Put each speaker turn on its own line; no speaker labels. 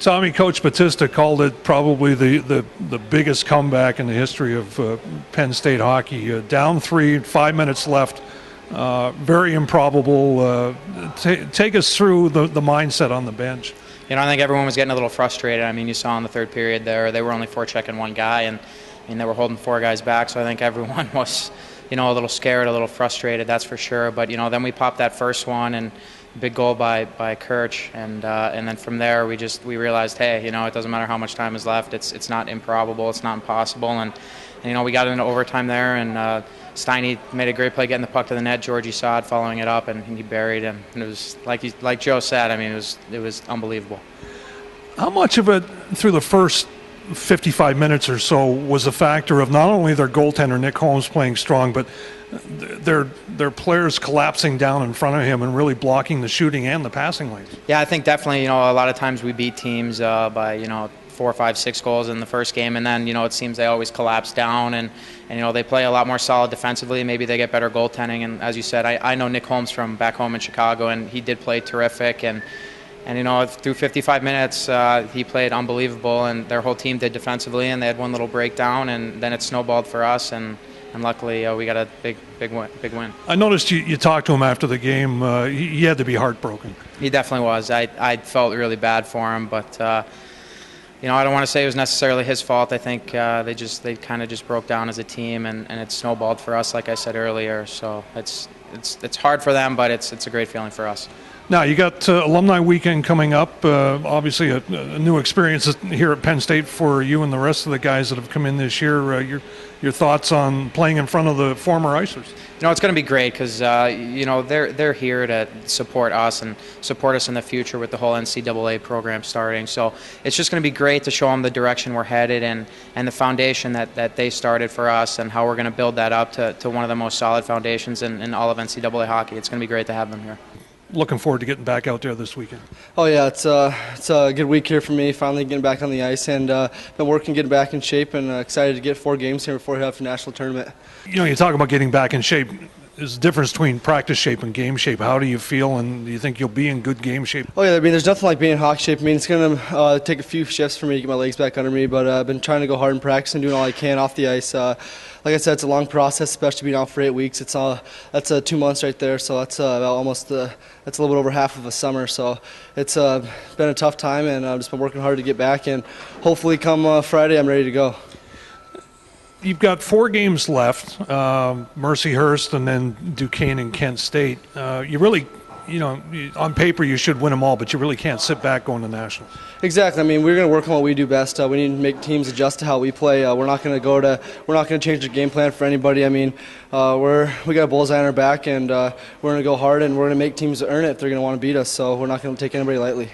Tommy, Coach Batista called it probably the biggest comeback in the history of Penn State hockey. Down 3, 5 minutes left. Very improbable. Take us through the mindset on the bench.
You know, I think everyone was getting a little frustrated. I mean, you saw in the third period there, they were only forechecking one guy, and they were holding 4 guys back. So I think everyone was, a little scared, a little frustrated, that's for sure. But, then we popped that first one, and big goal by Kirch, and then from there we realized, hey, it doesn't matter how much time is left. It's not improbable, it's not impossible, and we got into overtime there, and Steiny made a great play getting the puck to the net. Georgie saw it, following it up, and he buried him. And it was like Joe said. I mean, it was unbelievable.
How much of it through the first 55 minutes or so was a factor of not only their goaltender Nick Holmes playing strong, but their players collapsing down in front of him and really blocking the shooting and the passing lanes?
Yeah, I think definitely. A lot of times we beat teams by 4, 5, 6 goals in the first game, and then it seems they always collapse down, and they play a lot more solid defensively. Maybe they get better goaltending, and as you said, I know Nick Holmes from back home in Chicago, and he did play terrific, and through 55 minutes he played unbelievable, and their whole team did defensively, and they had one little breakdown, and then it snowballed for us, and luckily we got a big win. I
noticed you talked to him after the game. He had to be heartbroken.
He definitely was. I felt really bad for him, but I don't want to say it was necessarily his fault. I think they kind of just broke down as a team, and it snowballed for us, like I said earlier. So it's hard for them, but it's a great feeling for us.
Now, you got Alumni Weekend coming up. Obviously, a new experience here at Penn State for you and the rest of the guys that have come in this year. Your thoughts on playing in front of the former Icers?
It's going to be great because they're here to support us and support us in the future with the whole NCAA program starting. So it's just going to be great to show them the direction we're headed and the foundation that they started for us, and how we're going to build that up to one of the most solid foundations in all of NCAA hockey. It's going to be great to have them here.
Looking forward to getting back out there this weekend.
Oh yeah, it's a good week here for me. Finally getting back on the ice, and been working, getting back in shape, and excited to get 4 games here before we have the national tournament. You
talk about getting back in shape. There's a difference between practice shape and game shape. How do you feel, and do you think you'll be in good game shape?
Oh yeah, I mean, there's nothing like being in hockey shape. I mean, it's going to take a few shifts for me to get my legs back under me, but I've been trying to go hard in practice and doing all I can off the ice. Like I said, it's a long process, especially being out for 8 weeks. That's 2 months right there, so that's about almost that's a little bit over half of a summer. So it's been a tough time, and I've just been working hard to get back, and hopefully come Friday I'm ready to go.
You've got 4 games left, Mercyhurst and then Duquesne and Kent State. You really, on paper you should win them all, but you really can't sit back going to nationals.
Exactly. I mean, we're going to work on what we do best. We need to make teams adjust to how we play. We're not going to change the game plan for anybody. I mean, we got a bullseye on our back, and we're going to go hard, and we're going to make teams earn it if they're going to want to beat us. So we're not going to take anybody lightly.